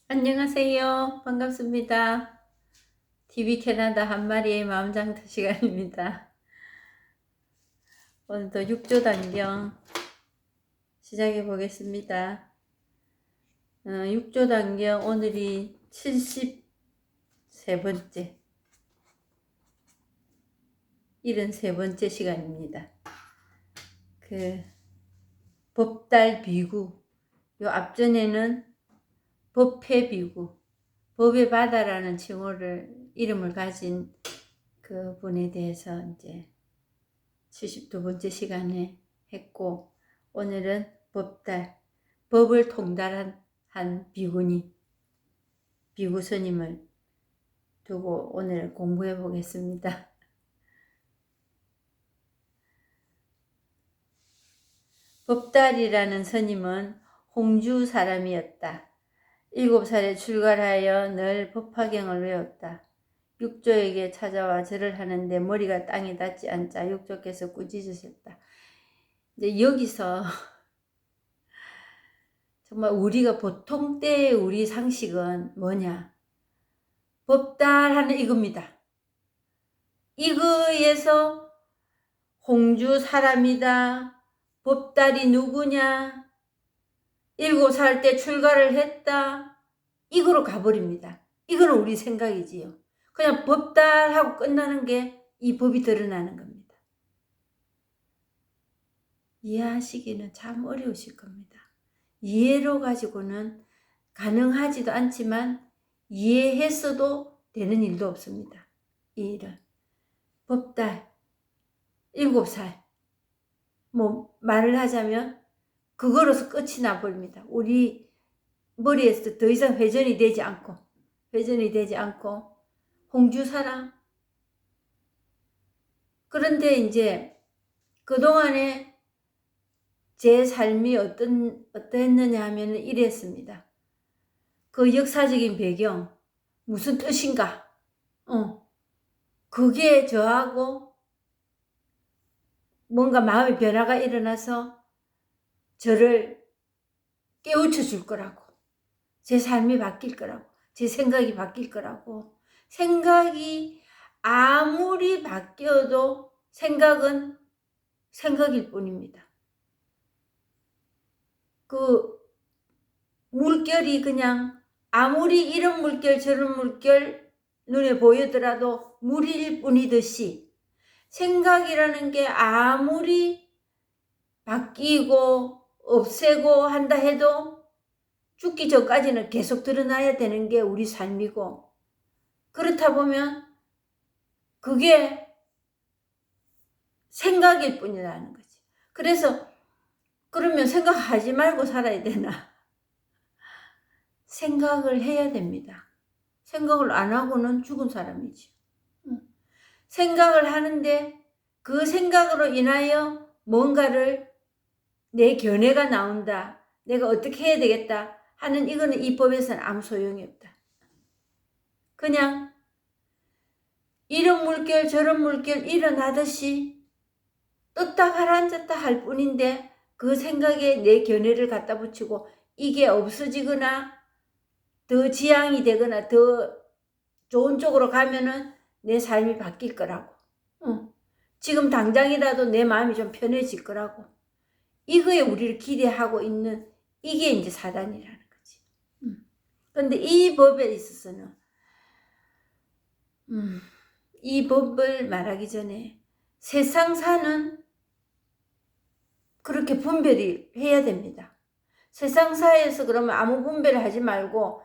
안녕하세요. 반갑습니다. TV 캐나다 한 마리의 마음장터 시간입니다. 오늘도 6조 단경 시작해 보겠습니다. 6조 단경 오늘이 73번째 73번째 시간입니다. 법달 비구, 요 앞전에는 법회 비구, 법의 바다라는 이름을 가진 그 분에 대해서 이제 72번째 시간에 했고, 오늘은 법을 통달한 비구 스님을 두고 오늘 공부해 보겠습니다. 법달이라는 스님은 홍주 사람이었다. 7살에 출가하여 늘 법화경을 외웠다. 육조에게 찾아와 절을 하는데 머리가 땅에 닿지 않자 육조께서 꾸짖으셨다. 이제 여기서 정말 우리가 보통 때의 우리 상식은 뭐냐? 법달하는 이겁니다. 이거에서 홍주 사람이다. 법달이 누구냐? 7살 때 출가를 했다. 이거로 가버립니다. 이거는 우리 생각이지요. 그냥 법달하고 끝나는 게 이 법이 드러나는 겁니다. 이해하시기는 참 어려우실 겁니다. 이해로 가지고는 가능하지도 않지만 이해했어도 되는 일도 없습니다. 이 일은. 법달 7살 말을 하자면 그거로서 끝이 나버립니다. 우리 머리에서 더 이상 회전이 되지 않고 홍주 사람. 그런데 이제 그동안에 제 삶이 어떠했느냐 하면 이랬습니다. 그 역사적인 배경, 무슨 뜻인가? 그게 저하고 뭔가 마음의 변화가 일어나서 저를 깨우쳐 줄 거라고, 제 삶이 바뀔 거라고, 제 생각이 바뀔 거라고. 생각이 아무리 바뀌어도 생각은 생각일 뿐입니다. 그 물결이 그냥 아무리 이런 물결 저런 물결 눈에 보이더라도 물일 뿐이듯이 생각이라는 게 아무리 바뀌고 없애고 한다 해도 죽기 전까지는 계속 드러나야 되는 게 우리 삶이고, 그렇다 보면 그게 생각일 뿐이라는 거지. 그래서 그러면 생각하지 말고 살아야 되나? 생각을 해야 됩니다. 생각을 안 하고는 죽은 사람이지. 생각을 하는데 그 생각으로 인하여 뭔가를 내 견해가 나온다. 내가 어떻게 해야 되겠다 하는 이거는 이 법에서는 아무 소용이 없다. 그냥 이런 물결 저런 물결 일어나듯이 떴다 가라앉았다 할 뿐인데 그 생각에 내 견해를 갖다 붙이고 이게 없어지거나 더 지향이 되거나 더 좋은 쪽으로 가면은 내 삶이 바뀔 거라고. 지금 당장이라도 내 마음이 좀 편해질 거라고. 이거에 우리를 기대하고 있는 이게 이제 사단이라는 거지. 그런데 이 법에 있어서는 이 법을 말하기 전에 세상사는 그렇게 분별이 해야 됩니다. 세상사에서 그러면 아무 분별을 하지 말고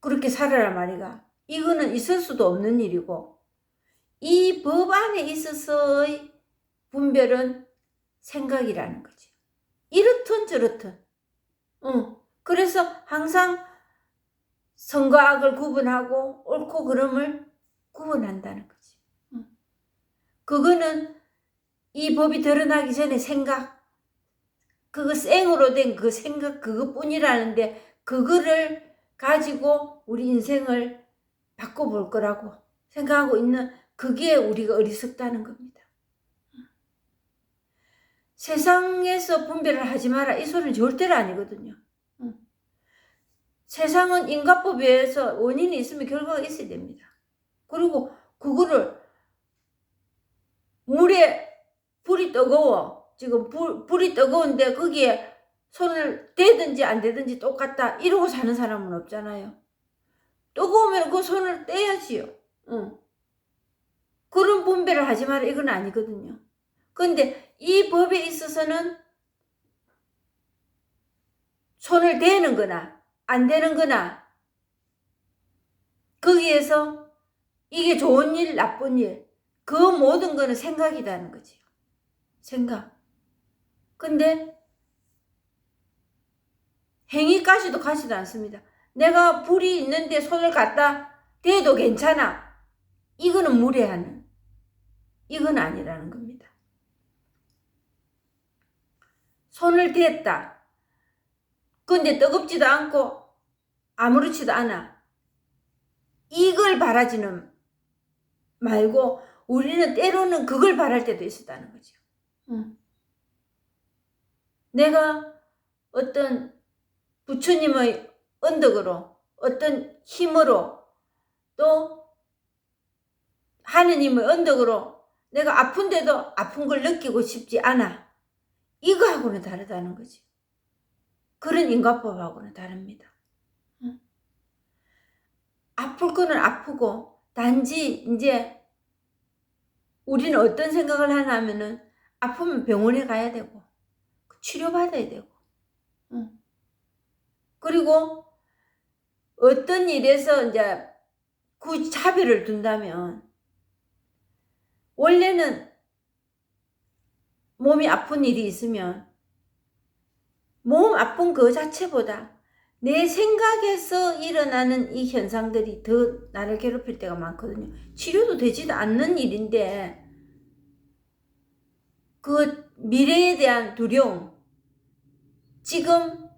그렇게 살아라 말이가. 이거는 있을 수도 없는 일이고, 이 법 안에 있어서의 분별은 생각이라는 거지. 이렇든 저렇든. 그래서 항상 선과 악을 구분하고 옳고 그름을 구분한다는 거지. 그거는 이 법이 드러나기 전에 생각, 그거 생으로 된 그 생각 그것뿐이라는데 그거를 가지고 우리 인생을 바꿔볼 거라고 생각하고 있는 그게 우리가 어리석다는 겁니다. 세상에서 분별을 하지 마라 이 소리는 절대로 아니거든요. 세상은 인과법에 의해서 원인이 있으면 결과가 있어야 됩니다. 그리고 그거를 물에 불이 뜨거워. 지금 불이 뜨거운데 거기에 손을 대든지 안 대든지 똑같다. 이러고 사는 사람은 없잖아요. 뜨거우면 그 손을 떼야지요. 그런 분배를 하지 마라. 이건 아니거든요. 근데 이 법에 있어서는 손을 대는 거나 안 대는 거나 거기에서 이게 좋은 일, 나쁜 일, 그 모든 거는 생각이라는 거지. 생각. 근데 행위까지도 가지도 않습니다. 내가 불이 있는데 손을 갖다 대도 괜찮아. 이거는 무례하는. 이건 아니라는 겁니다. 손을 댔다. 근데 뜨겁지도 않고 아무렇지도 않아. 이걸 바라지는 말고 우리는 때로는 그걸 바랄 때도 있었다는 거죠. 내가 어떤 부처님의 언덕으로, 어떤 힘으로, 또 하느님의 언덕으로 내가 아픈데도 아픈 걸 느끼고 싶지 않아. 이거하고는 다르다는 거지. 그런 인과법하고는 다릅니다. 아플 거는 아프고, 단지 이제 우리는 어떤 생각을 하나 하면은 아프면 병원에 가야 되고 치료받아야 되고, 그리고 어떤 일에서 이제 그 차별을 둔다면 원래는 몸이 아픈 일이 있으면 몸 아픈 그 자체보다 내 생각에서 일어나는 이 현상들이 더 나를 괴롭힐 때가 많거든요. 치료도 되지도 않는 일인데 그 미래에 대한 두려움, 지금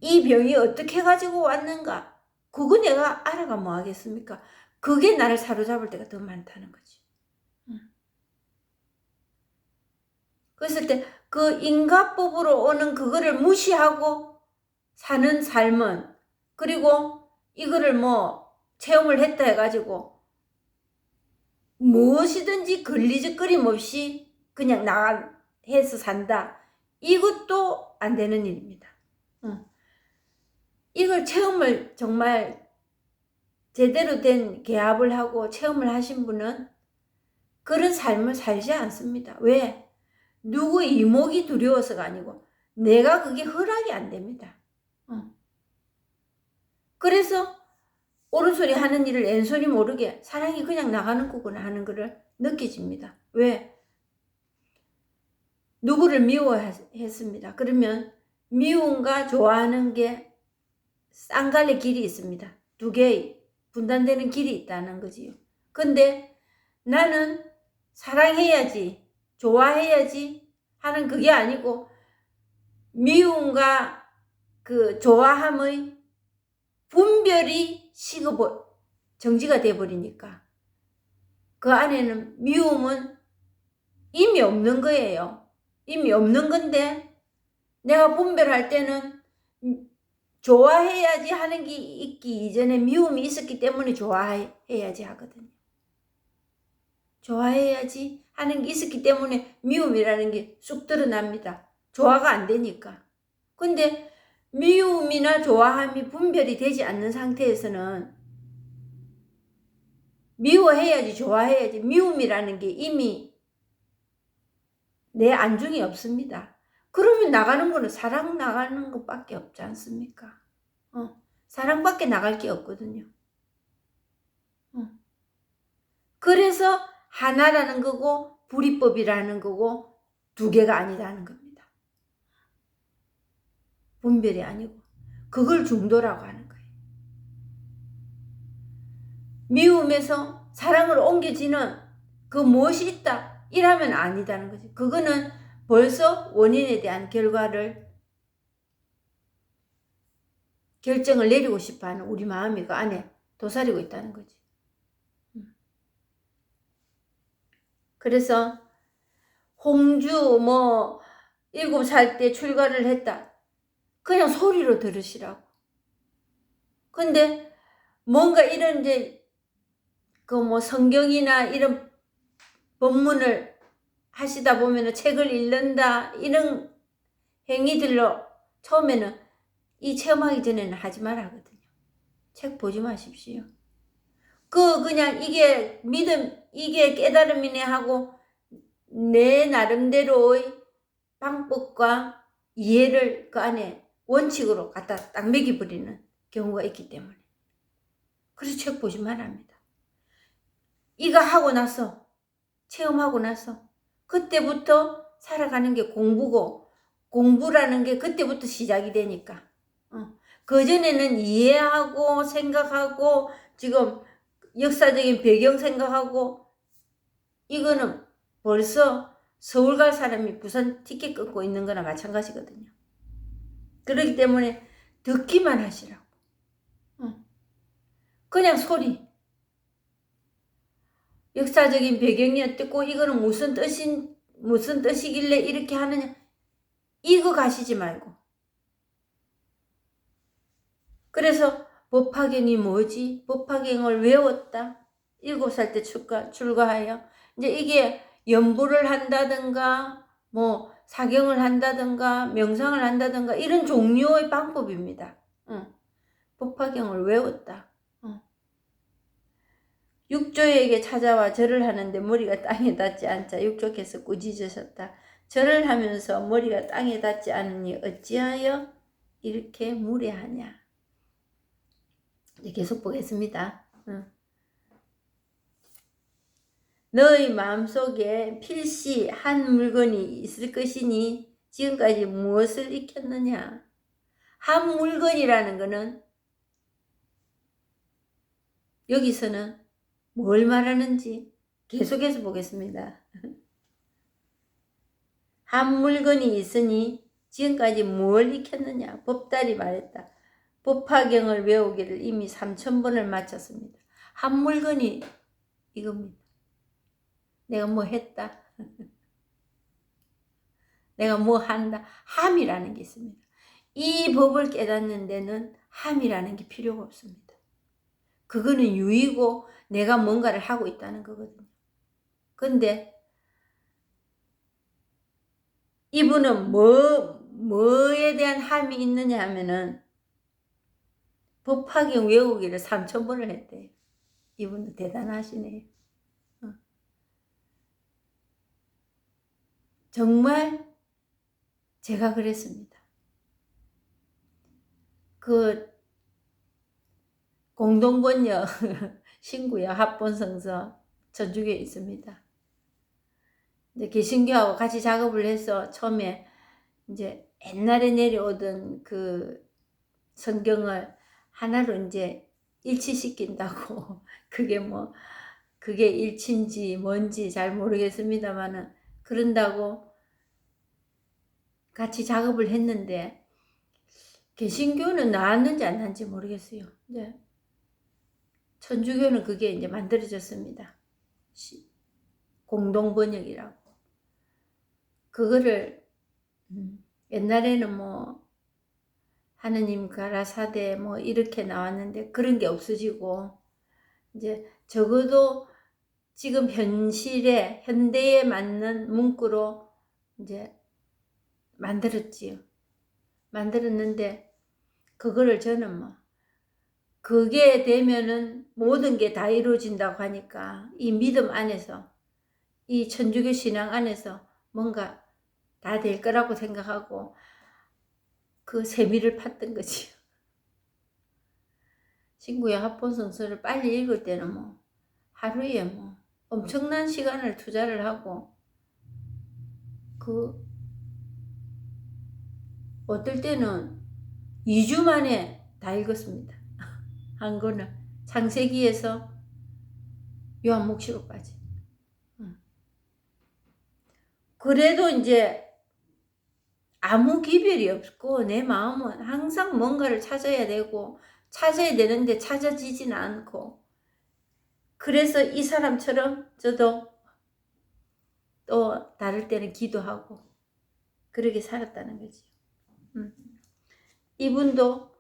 이 병이 어떻게 가지고 왔는가, 그거 내가 알아가 뭐 하겠습니까? 그게 나를 사로잡을 때가 더 많다는 거지. 그랬을 때 그 인과법으로 오는 그거를 무시하고 사는 삶은, 그리고 이거를 뭐 체험을 했다 해가지고 무엇이든지 걸리적거림 없이 그냥 해서 산다. 이것도 안 되는 일입니다. 이걸 체험을 정말 제대로 된 개합을 하고 체험을 하신 분은 그런 삶을 살지 않습니다. 왜? 누구 이목이 두려워서가 아니고 내가 그게 허락이 안 됩니다. 그래서 오른손이 하는 일을 왼손이 모르게 사랑이 그냥 나가는 거구나 하는 것을 느껴집니다. 왜? 누구를 미워했습니다. 그러면 미움과 좋아하는 게 쌍갈래 길이 있습니다. 두 개의 분단되는 길이 있다는 거지요. 근데 나는 사랑해야지, 좋아해야지 하는 그게 아니고 미움과 그 좋아함의 분별이 정지가 돼버리니까 그 안에는 미움은 이미 없는 거예요. 이미 없는 건데 내가 분별할 때는 좋아해야지 하는 게 있기 이전에 미움이 있었기 때문에 좋아해야지 하거든요. 좋아해야지 하는 게 있었기 때문에 미움이라는 게 쑥 드러납니다. 좋아가 안 되니까. 근데 미움이나 좋아함이 분별이 되지 않는 상태에서는 미워해야지 좋아해야지 미움이라는 게 이미 내 안중에 없습니다. 그러면 나가는 거는 사랑 나가는 것밖에 없지 않습니까? 사랑밖에 나갈 게 없거든요. 그래서 하나라는 거고 불이법이라는 거고 두 개가 아니라는 겁니다. 분별이 아니고 그걸 중도라고 하는 거예요. 미움에서 사랑으로 옮겨지는 그 무엇이 있다 이라면 아니다는 거지. 그거는 벌써 원인에 대한 결정을 내리고 싶어하는 우리 마음이 그 안에 도사리고 있다는 거지. 그래서 홍주 7살 때 출가를 했다. 그냥 소리로 들으시라고. 근데 뭔가 이런 이제 그 뭐 성경이나 이런 법문을 하시다 보면은 책을 읽는다 이런 행위들로 처음에는 이 체험하기 전에는 하지 말라거든요. 책 보지 마십시오. 그냥 이게 믿음, 이게 깨달음이네 하고 내 나름대로의 방법과 이해를 그 안에 원칙으로 갖다 딱 매겨버리는 경우가 있기 때문에. 그래서 책 보지 말랍니다. 이거 하고 나서, 체험하고 나서 그때부터 살아가는 게 공부고, 공부라는 게 그때부터 시작이 되니까. 그전에는 이해하고 생각하고 지금 역사적인 배경 생각하고 이거는 벌써 서울 갈 사람이 부산 티켓 끊고 있는 거나 마찬가지거든요. 그렇기 때문에 듣기만 하시라고. 그냥 소리. 역사적인 배경이 어땠고 이거는 무슨 뜻이길래 이렇게 하느냐. 이거 가시지 말고. 그래서 법화경이 뭐지? 법화경을 외웠다. 7살 때 출가하여. 이제 이게 연부를 한다든가 뭐 사경을 한다든가 명상을 한다든가 이런 종류의 방법입니다. 법화경을 외웠다. 육조에게 찾아와 절을 하는데 머리가 땅에 닿지 않자 육조께서 꾸짖으셨다. 절을 하면서 머리가 땅에 닿지 않으니 어찌하여 이렇게 무례하냐. 계속 보겠습니다. 너의 마음속에 필시 한 물건이 있을 것이니 지금까지 무엇을 익혔느냐. 한 물건이라는 것은 여기서는 뭘 말하는지 계속해서 보겠습니다. 한 물건이 있으니 지금까지 뭘 익혔느냐. 법달이 말했다. 법화경을 외우기를 이미 3000번을 마쳤습니다. 한 물건이 이겁니다. 내가 뭐 했다. 내가 뭐 한다. 함이라는 게 있습니다. 이 법을 깨닫는 데는 함이라는 게 필요가 없습니다. 그거는 유의고 내가 뭔가를 하고 있다는 거거든요. 근데 이분은 뭐에 대한 함이 있느냐 하면은 법화경 외우기를 3000번을 했대요. 이분도 대단하시네요. 정말 제가 그랬습니다. 그 공동번역 신구역 합본성서 전주교에 있습니다. 이제 개신교하고 같이 작업을 해서 처음에 이제 옛날에 내려오던 그 성경을 하나로 이제 일치시킨다고 그게 일치인지 뭔지 잘 모르겠습니다만은 그런다고 같이 작업을 했는데 개신교는 나왔는지 안 나왔는지 모르겠어요. 이제 천주교는 그게 이제 만들어졌습니다. 공동번역이라고. 그거를 옛날에는 뭐 하느님 가라사대 뭐 이렇게 나왔는데 그런 게 없어지고 이제 적어도 지금 현대에 맞는 문구로 이제 만들었지요. 만들었는데 그거를 저는 뭐 그게 되면은 모든 게 다 이루어진다고 하니까 이 믿음 안에서 이 천주교 신앙 안에서 뭔가 다 될 거라고 생각하고 그 세미를 팠던 거지요. 신구의 합본성서를 빨리 읽을 때는 뭐 하루에 뭐 엄청난 시간을 투자를 하고 어떨 때는 2주 만에 다 읽었습니다. 한 거는 창세기에서 요한목시로까지. 그래도 이제 아무 기별이 없고 내 마음은 항상 뭔가를 찾아야 되고 찾아야 되는데 찾아지지는 않고 그래서 이 사람처럼 저도 또 다를 때는 기도하고 그렇게 살았다는 거지. 이분도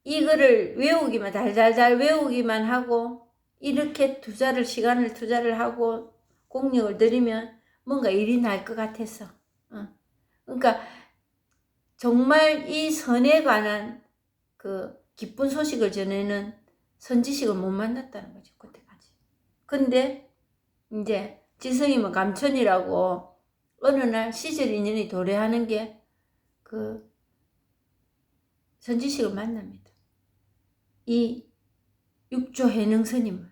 이거를 외우기만 달달달 외우기만 하고 이렇게 시간을 투자를 하고 공력을 들이면 뭔가 일이 날 것 같아서 그러니까 정말 이 선에 관한 그 기쁜 소식을 전에는 선지식을 못 만났다는 거죠. 그때까지. 근데 이제 지성이면 감천이라고 어느 날 시절 인연이 도래하는 게 그 선지식을 만납니다. 이 육조 해능 스님을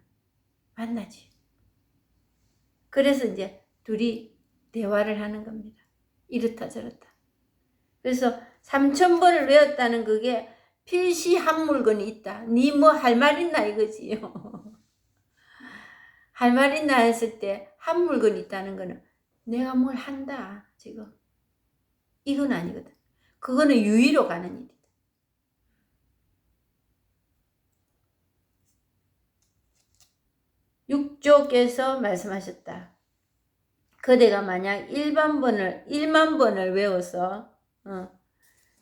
만나지. 그래서 이제 둘이 대화를 하는 겁니다. 이렇다 저렇다. 그래서 3000번을 외웠다는 그게 필시 한 물건이 있다. 니 뭐 할 말 있나 이거지요. 할 말 있나 했을 때 한 물건이 있다는 거는 내가 뭘 한다 지금. 이건 아니거든. 그거는 유의로 가는 일이다. 육조께서 말씀하셨다. 그대가 만약 1만 번을 외워서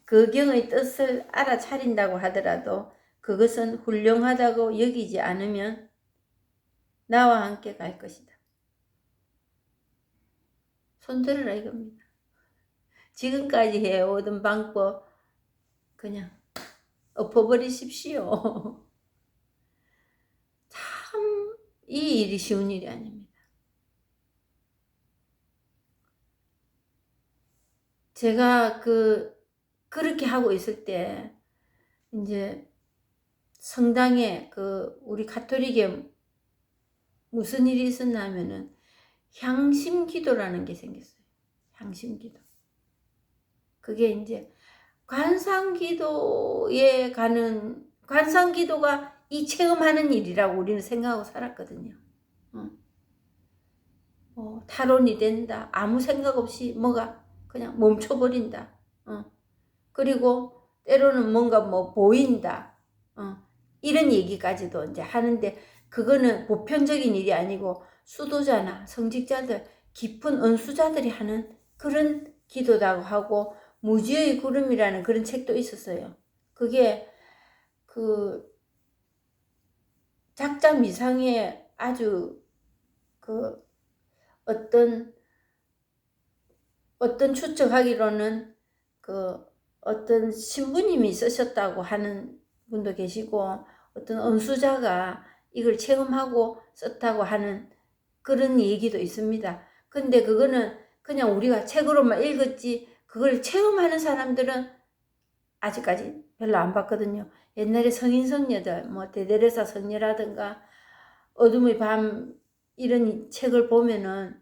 그 경의 뜻을 알아차린다고 하더라도 그것은 훌륭하다고 여기지 않으면 나와 함께 갈 것이다. 손들어라 이겁니다. 지금까지 해오던 방법 그냥 엎어버리십시오. 참 이 일이 쉬운 일이 아닙니다. 제가 그렇게 하고 있을 때 이제 성당에 우리 가톨릭에 무슨 일이 있었나 하면은 향심기도라는 게 생겼어요. 향심기도. 그게 이제 관상기도가 이 체험하는 일이라고 우리는 생각하고 살았거든요. 탈원이 된다. 아무 생각 없이 뭐가 그냥 멈춰버린다. 그리고 때로는 뭔가 뭐 보인다. 이런 얘기까지도 이제 하는데 그거는 보편적인 일이 아니고 수도자나 성직자들, 깊은 은수자들이 하는 그런 기도라고 하고 무지의 구름이라는 그런 책도 있었어요. 그게 작자 미상에 아주 어떤 추측하기로는 어떤 신부님이 쓰셨다고 하는 분도 계시고 어떤 은수자가 이걸 체험하고 썼다고 하는 그런 얘기도 있습니다. 근데 그거는 그냥 우리가 책으로만 읽었지 그걸 체험하는 사람들은 아직까지 별로 안 봤거든요. 옛날에 성인 성녀들 뭐 대데레사 성녀라든가 어둠의 밤 이런 책을 보면은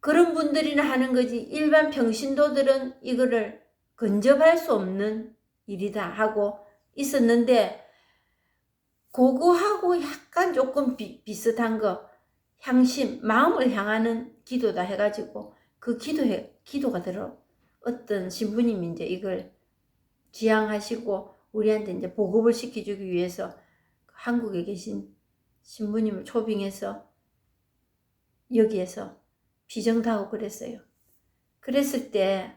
그런 분들이나 하는 거지 일반 평신도들은 이거를 근접할 수 없는 일이다 하고 있었는데 그거하고 약간 조금 비슷한 거 향심, 마음을 향하는 기도다 해가지고 그 기도가 들어 어떤 신부님이 이제 이걸 지향하시고 우리한테 이제 보급을 시켜주기 위해서 한국에 계신 신부님을 초빙해서 여기에서 비정도 하고 그랬어요. 그랬을 때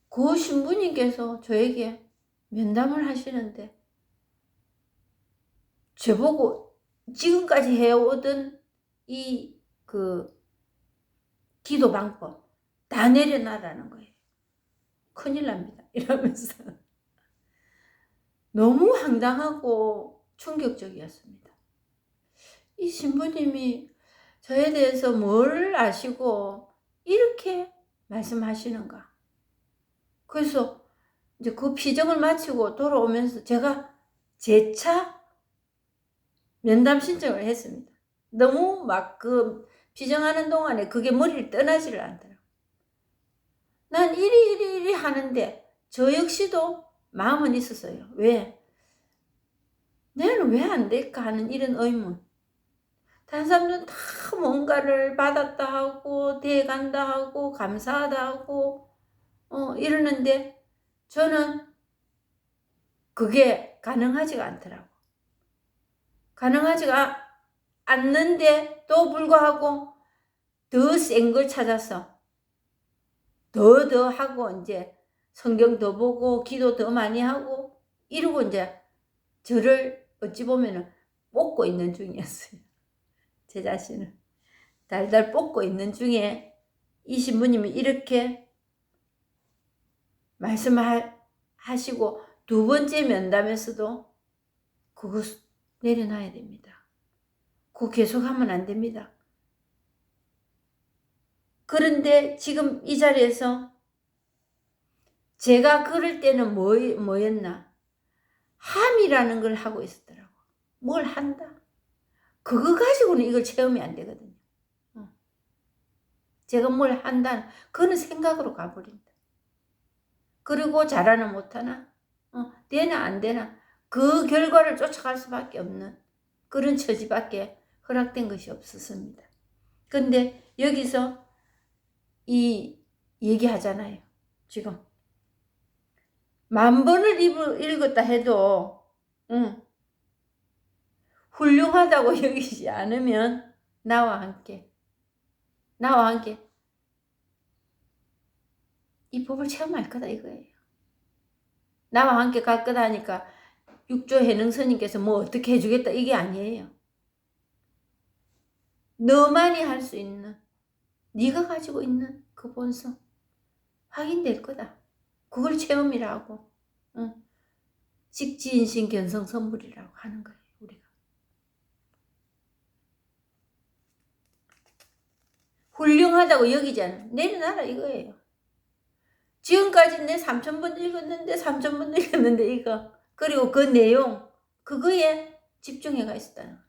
그 신부님께서 저에게 면담을 하시는데 저보고 지금까지 해오던 이 기도 방법 다 내려놔라는 거예요. 큰일 납니다. 이러면서 너무 황당하고 충격적이었습니다. 이 신부님이 저에 대해서 뭘 아시고 이렇게 말씀하시는가. 그래서 이제 그 피정을 마치고 돌아오면서 제가 재차 면담 신청을 했습니다. 너무 막 피정하는 동안에 그게 머리를 떠나지를 않더라고요. 난 이리 하는데 저 역시도 마음은 있었어요. 왜? 내는 왜 안 될까 하는 이런 의문. 다른 사람들은 다 뭔가를 받았다 하고 대간다 하고 감사하다 하고 이러는데 저는 그게 가능하지가 않더라고. 가능하지가 않는데 또 불구하고 더 센 걸 찾아서 더 하고 이제 성경 더 보고 기도 더 많이 하고 이러고 이제 저를 어찌 보면은 뽑고 있는 중이었어요. 제 자신을 달달 뽑고 있는 중에 이 신부님이 이렇게 말씀하시고 두 번째 면담에서도 그거 내려놔야 됩니다. 그거 계속하면 안 됩니다. 그런데 지금 이 자리에서 제가 그럴 때는 뭐였나? 함이라는 걸 하고 있었더라고. 뭘 한다? 그거 가지고는 이걸 체험이 안 되거든요. 제가 뭘 한다? 그거는 생각으로 가버린다. 그리고 잘하나 못하나? 되나 안 되나? 그 결과를 쫓아갈 수밖에 없는 그런 처지밖에 허락된 것이 없었습니다. 근데 여기서 이 얘기하잖아요. 지금 10,000번을 읽었다 해도 훌륭하다고 여기지 않으면 나와 함께 이 법을 체험할 거다 이거예요. 나와 함께 갈 거다 하니까 육조 해능스님께서 뭐 어떻게 해주겠다 이게 아니에요. 너만이 할 수 있는 네가 가지고 있는 그 본성 확인될 거다. 그걸 체험이라고 직지인신 견성선불이라고 하는 거예요. 우리가 훌륭하다고 여기지 않아. 내려놔라 이거예요. 지금까지 내 3,000번 읽었는데 3,000번 읽었는데 이거 그리고 그 내용 그거에 집중해가 있었다는 거예요.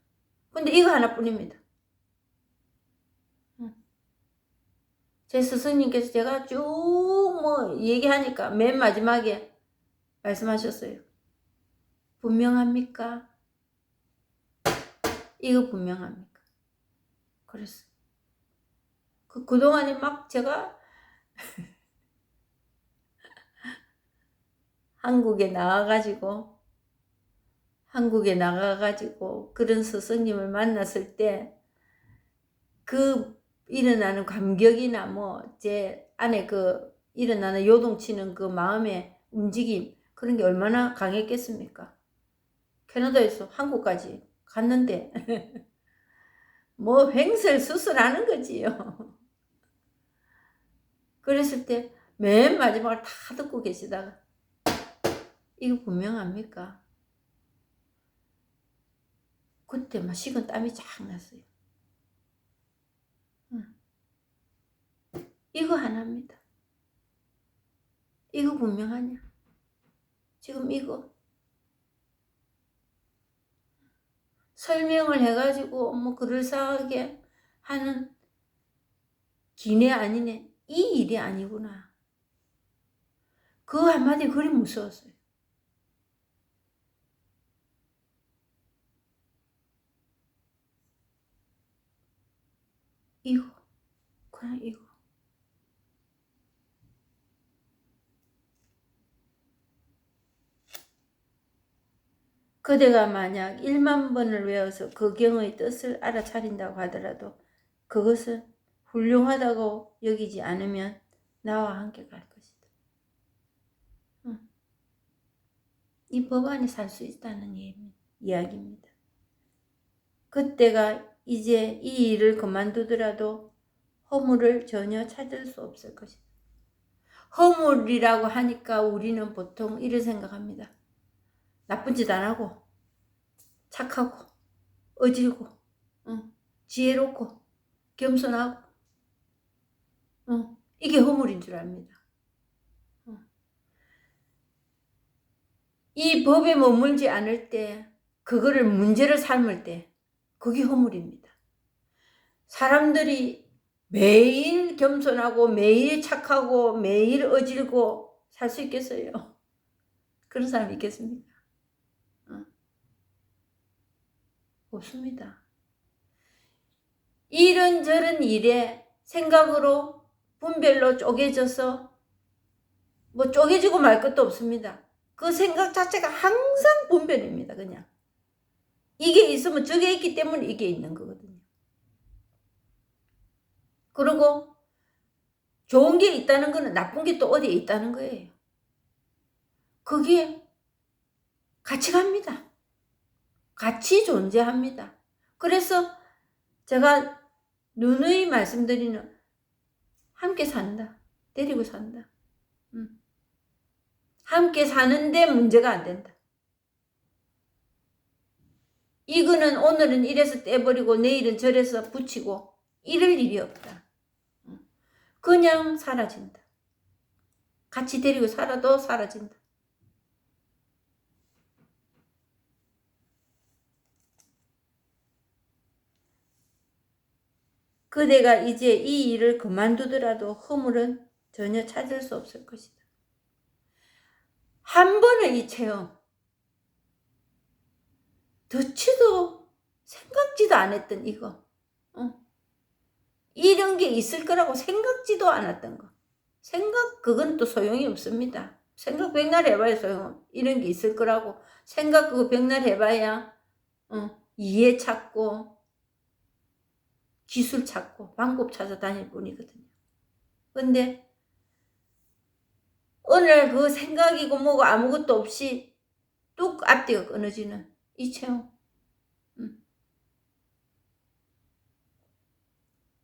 근데 이거 하나뿐입니다. 제 스승님께서 제가 쭉 뭐 얘기하니까 맨 마지막에 말씀하셨어요. 분명합니까? 이거 분명합니까? 그랬어. 그동안에 막 제가 한국에 나가가지고 그런 스승님을 만났을 때 그 일어나는 감격이나 뭐 제 안에 그 일어나는 요동치는 그 마음의 움직임 그런 게 얼마나 강했겠습니까? 캐나다에서 한국까지 갔는데 뭐 횡설수설하는 거지요. 그랬을 때 맨 마지막을 다 듣고 계시다가 이거 분명합니까? 그때 막 식은 땀이 쫙 났어요. 이거 하나입니다. 이거 분명하냐? 지금 이거 설명을 해가지고 뭐 그럴싸하게 하는 기내 아니네. 이 일이 아니구나. 그 한마디 그리 무서웠어요. 이거 그냥 이거. 그대가 만약 10,000번을 외워서 그 경의 뜻을 알아차린다고 하더라도 그것은 훌륭하다고 여기지 않으면 나와 함께 갈 것이다. 이 법 안에 살 수 있다는 이야기입니다. 그때가 이제 이 일을 그만두더라도 허물을 전혀 찾을 수 없을 것이다. 허물이라고 하니까 우리는 보통 이를 생각합니다. 나쁜 짓 안 하고 착하고 어질고 지혜롭고 겸손하고 이게 허물인 줄 압니다. 이 법에 머물지 않을 때 그거를 문제를 삼을 때 그게 허물입니다. 사람들이 매일 겸손하고 매일 착하고 매일 어질고 살 수 있겠어요? 그런 사람 있겠습니까? 없습니다. 이런저런 일에 생각으로 분별로 쪼개져서 뭐 쪼개지고 말 것도 없습니다. 그 생각 자체가 항상 분별입니다. 그냥 이게 있으면 저게 있기 때문에 이게 있는 거거든요. 그리고 좋은 게 있다는 거는 나쁜 게 또 어디에 있다는 거예요. 그게 같이 갑니다. 같이 존재합니다. 그래서 제가 누누이 말씀드리는 함께 산다. 데리고 산다. 함께 사는데 문제가 안 된다. 이거는 오늘은 이래서 떼버리고 내일은 저래서 붙이고 이럴 일이 없다. 그냥 사라진다. 같이 데리고 살아도 사라진다. 그대가 이제 이 일을 그만두더라도 허물은 전혀 찾을 수 없을 것이다. 한 번의 이 체험, 듣지도 생각지도 안 했던 이거, 이런 게 있을 거라고 생각지도 않았던 거. 그건 또 소용이 없습니다. 생각 백날 해봐야 이런 게 있을 거라고. 생각 그거 백날 해봐야 이해 찾고 기술 찾고 방법 찾아다닐 뿐이거든요. 근데 오늘 그 생각이고 뭐고 아무것도 없이 뚝 앞뒤가 끊어지는 이 체험.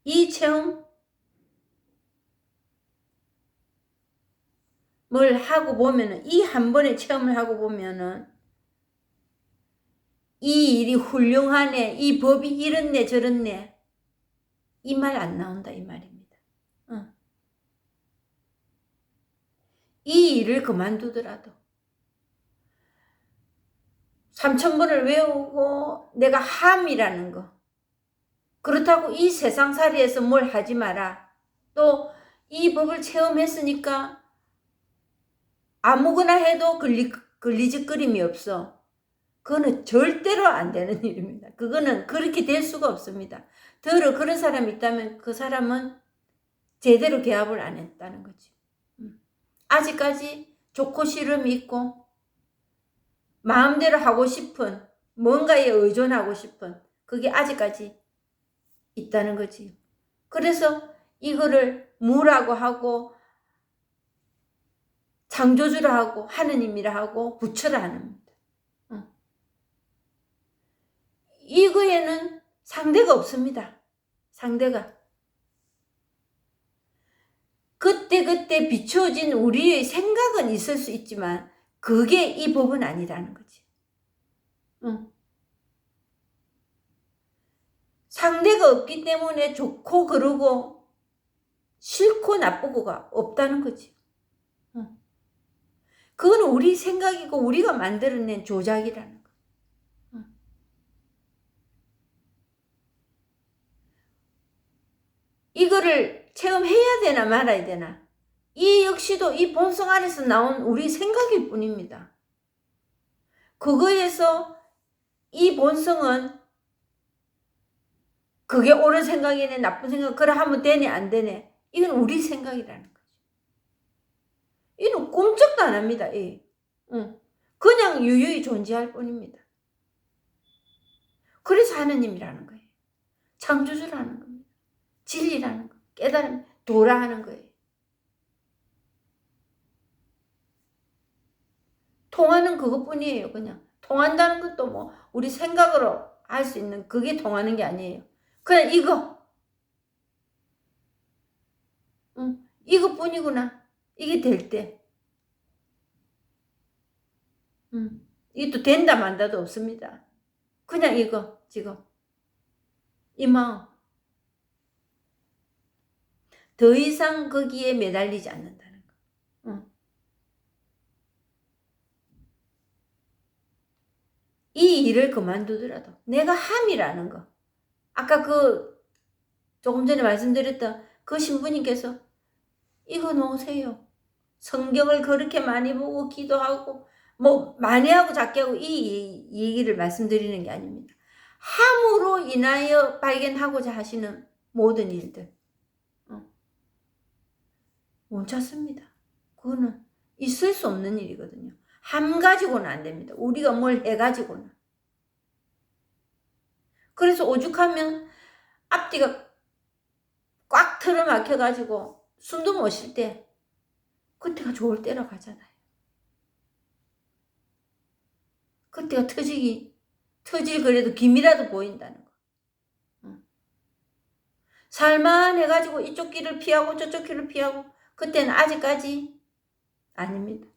이 체험 뭘 하고 보면은, 이 한 번의 체험을 하고 보면은 이 일이 훌륭하네, 이 법이 이렇네 저렇네, 이 말 안 나온다 이 말입니다. 이 일을 그만두더라도 3,000번을 외우고 내가 함이라는 거, 그렇다고 이 세상살이에서 뭘 하지 마라, 또 이 법을 체험했으니까 아무거나 해도 걸리적거림이 없어. 그거는 절대로 안 되는 일입니다. 그거는 그렇게 될 수가 없습니다. 더러 그런 사람이 있다면 그 사람은 제대로 개합을 안 했다는 거지. 아직까지 좋고 싫음이 있고 마음대로 하고 싶은, 뭔가에 의존하고 싶은 그게 아직까지 있다는 거지. 그래서 이거를 무라고 하고 창조주라 하고 하느님이라 하고 부처라 하는, 이거에는 상대가 없습니다. 상대가. 그때그때 비추어진 우리의 생각은 있을 수 있지만 그게 이 법은 아니라는 거지. 상대가 없기 때문에 좋고 그러고 싫고 나쁘고가 없다는 거지. 그건 우리 생각이고 우리가 만들어낸 조작이라는 거. 이거를 체험해야 되나 말아야 되나, 이 역시도 이 본성 안에서 나온 우리 생각일 뿐입니다. 그거에서 이 본성은 그게 옳은 생각이네 나쁜 생각, 그래 하면 되네 안 되네, 이건 우리 생각이라는 거죠. 이는 꿈쩍도 안 합니다. 그냥 유유히 존재할 뿐입니다. 그래서 하느님이라는 거예요. 창조주라는 겁니다. 진리라는 거, 깨달음, 도라 하는 거예요. 통하는 그것뿐이에요. 그냥 통한다는 것도 뭐 우리 생각으로 할 수 있는 그게 통하는 게 아니에요. 그냥 이것뿐이구나. 이게 될 때. 이게 또 된다 만다도 없습니다. 그냥 이거 지금 이 마음, 더 이상 거기에 매달리지 않는다는 거. 이 일을 그만두더라도 내가 함이라는 거, 아까 조금 전에 말씀드렸던 그 신부님께서 이거 놓으세요. 성경을 그렇게 많이 보고 기도하고 뭐 많이 하고 작게 하고 이 얘기를 말씀드리는 게 아닙니다. 함으로 인하여 발견하고자 하시는 모든 일들 못 찾습니다. 그거는 있을 수 없는 일이거든요. 함 가지고는 안 됩니다. 우리가 뭘 해가지고는. 그래서 오죽하면 앞뒤가 꽉 틀어막혀가지고 숨도 못 쉴 때 그때가 좋을 때로 가잖아요. 그때가 터질 그래도 김이라도 보인다는 거. 살만해가지고 이쪽 길을 피하고 저쪽 길을 피하고 그때는 아직까지 아닙니다.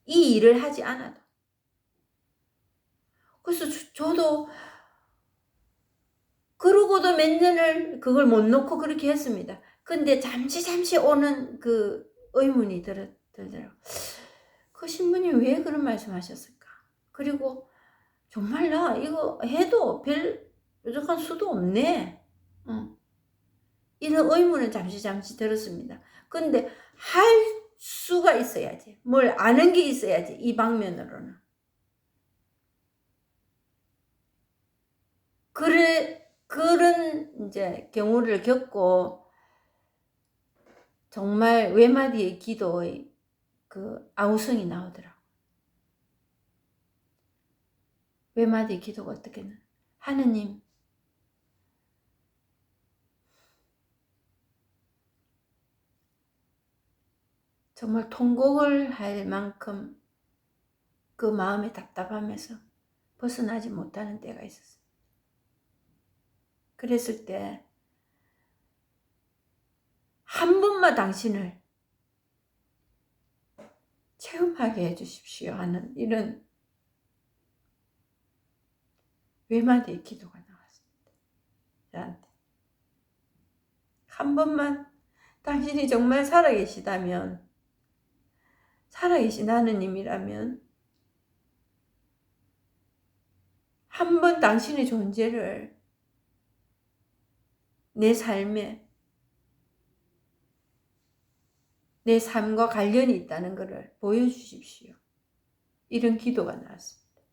이 일을 하지 않아도. 그래서 저도 그러고도 몇 년을 그걸 못 놓고 그렇게 했습니다. 근데 잠시 오는 그 의문이 들더라고요. 그 신부님 왜 그런 말씀하셨을까? 그리고 정말 나 이거 해도 별 뾰족한 수도 없네. 이런 의문은 잠시 들었습니다. 근데 할 수가 있어야지. 뭘 아는 게 있어야지. 이 방면으로는. 그런 이제 경우를 겪고 정말 외마디의 기도의 그 아우성이 나오더라고. 외마디의 기도가 어떻게는 하느님, 정말 통곡을 할 만큼 그 마음이 답답하면서 벗어나지 못하는 때가 있었어요. 그랬을 때 한 번만 당신을 체험하게 해주십시오 하는 이런 외마디의 기도가 나왔습니다. 저한테. 한 번만 당신이 정말 살아계시다면, 살아계신 하느님이라면 한 번 당신의 존재를 내 삶에, 내 삶과 관련이 있다는 것을 보여주십시오. 이런 기도가 나왔습니다.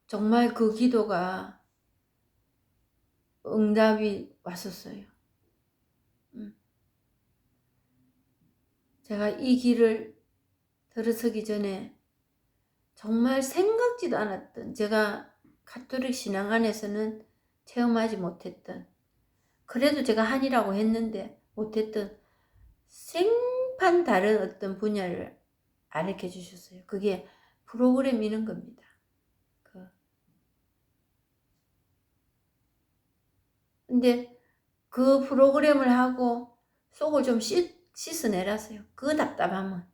정말 그 기도가 응답이 왔었어요. 제가 이 길을 들어서기 전에 정말 생각지도 않았던, 제가 가톨릭 신앙 안에서는 체험하지 못했던, 그래도 제가 한이라고 했는데 못했던 생판 다른 어떤 분야를 가르쳐 주셨어요. 그게 프로그램이는 겁니다. 근데 그 프로그램을 하고 속을 좀 씻어내랐어요. 그 답답함은.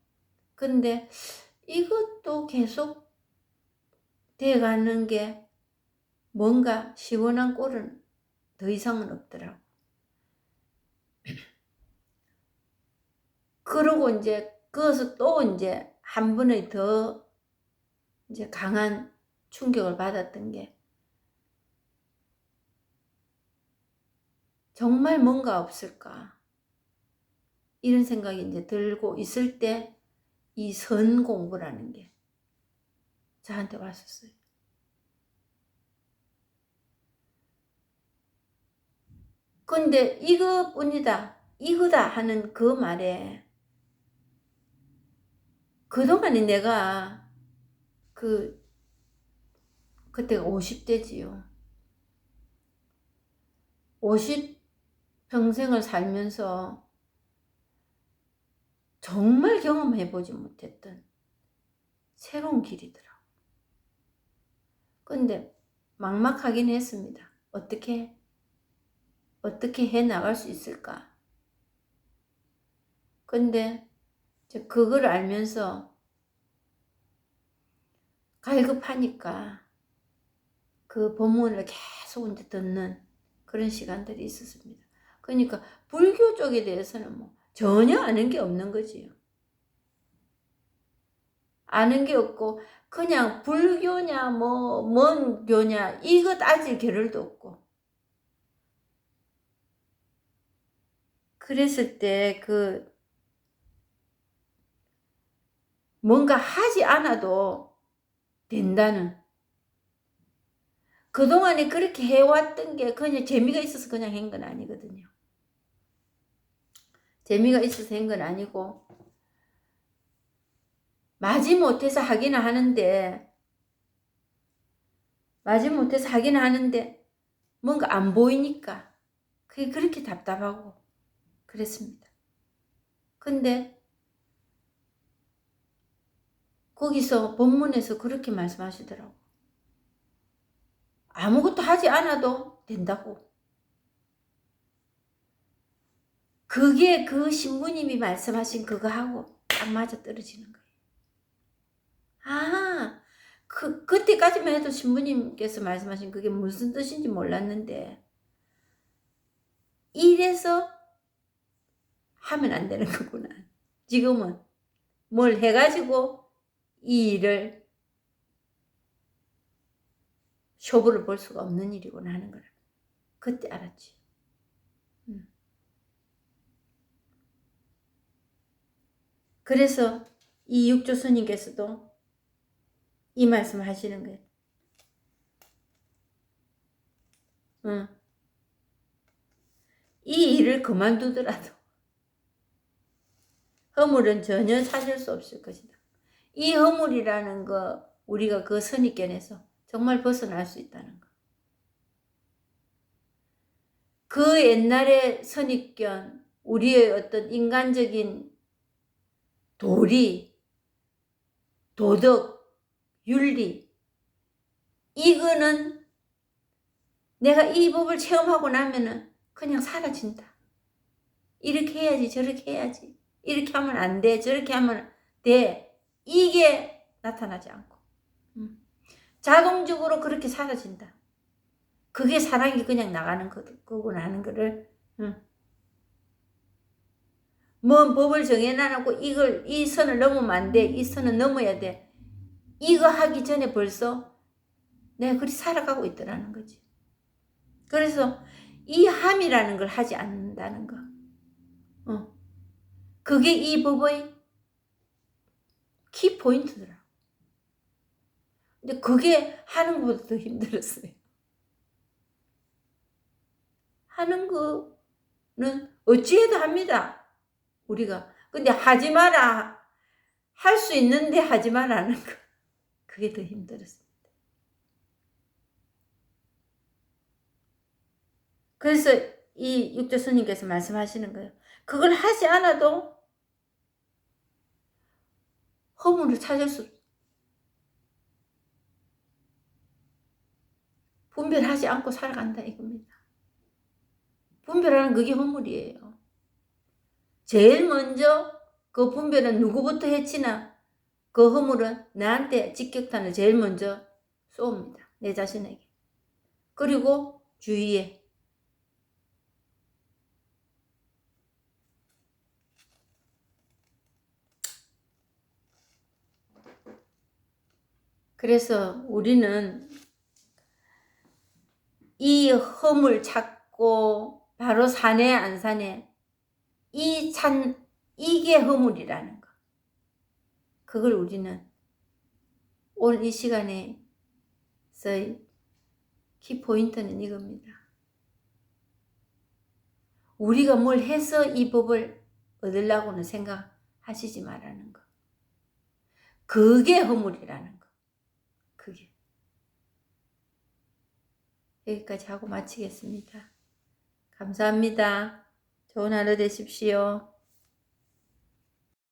근데 이것도 계속 돼가는 게 뭔가 시원한 꼴은 더 이상은 없더라고. 그러고 이제 그것을 또 이제 한 번의 더 이제 강한 충격을 받았던 게, 정말 뭔가 없을까 이런 생각이 이제 들고 있을 때 이 선 공부라는 게 저한테 왔었어요. 근데 이거뿐이다, 이거다 하는 그 말에 그동안에 내가 그때가 50대지요. 50평생을 살면서 정말 경험해보지 못했던 새로운 길이더라고. 근데 막막하긴 했습니다. 어떻게 해 나갈 수 있을까? 근데 그걸 알면서 갈급하니까 그 본문을 계속 이제 듣는 그런 시간들이 있었습니다. 그러니까 불교 쪽에 대해서는 뭐 전혀 아는 게 없는 거지요. 아는 게 없고 그냥 불교냐 뭐 뭔 교냐 이거 따질 겨를도 없고, 그랬을 때 뭔가 하지 않아도 된다는, 그동안에 그렇게 해왔던 게 그냥 재미가 있어서 그냥 한 건 아니거든요. 재미가 있어서 한 건 아니고 마지못해서 하기는 하는데 마지못해서 하긴 하는데 뭔가 안 보이니까 그게 그렇게 답답하고 그랬습니다. 근데 거기서 본문에서 그렇게 말씀하시더라고. 아무것도 하지 않아도 된다고. 그게 그 신부님이 말씀하신 그거하고 딱 맞아 떨어지는 거예요. 아, 그때까지만 해도 신부님께서 말씀하신 그게 무슨 뜻인지 몰랐는데, 이래서 하면 안 되는 거구나. 지금은 뭘 해가지고 이 일을 쇼부를 볼 수가 없는 일이구나 하는 거라. 그때 알았지. 그래서 이 육조 스님께서도 이 말씀을 하시는 거예요. 이 일을 그만두더라도 허물은 전혀 찾을 수 없을 것이다. 이 허물이라는 거 우리가 그 선입견에서 정말 벗어날 수 있다는 거. 그 옛날의 선입견, 우리의 어떤 인간적인 도리, 도덕, 윤리, 이거는 내가 이 법을 체험하고 나면은 그냥 사라진다. 이렇게 해야지, 저렇게 해야지. 이렇게 하면 안 돼, 저렇게 하면 돼. 이게 나타나지 않고. 자동적으로 그렇게 사라진다. 그게 사랑이 그냥 나가는 거구나 하는 거를. 뭔 법을 정해놔놓고 이 선을 넘으면 안 돼. 이 선을 넘어야 돼. 이거 하기 전에 벌써 내가 그리 살아가고 있더라는 거지. 그래서 이 함이라는 걸 하지 않는다는 거. 그게 이 법의 키포인트더라. 근데 그게 하는 것보다 더 힘들었어요. 하는 거는 어찌해도 합니다. 우리가. 근데 하지 마라. 할 수 있는데 하지 마라는 거. 그게 더 힘들었습니다. 그래서 이 육조 스님께서 말씀하시는 거예요. 그걸 하지 않아도 허물을 찾을 수 없어. 분별하지 않고 살아간다 이겁니다. 분별하는 그게 허물이에요. 제일 먼저 그 분별은 누구부터 해치나 그 허물은 나한테 직격탄을 제일 먼저 쏩니다. 내 자신에게. 그리고 주위에. 그래서 우리는 이 허물 찾고 바로 사네 안 사네 이게 허물이라는 거. 그걸 우리는 오늘 이 시간에서의 키포인트는 이겁니다. 우리가 뭘 해서 이 법을 얻으려고는 생각하시지 말라는 거. 그게 허물이라는 거. 그게. 여기까지 하고 마치겠습니다. 감사합니다. 좋은 하루 되십시오.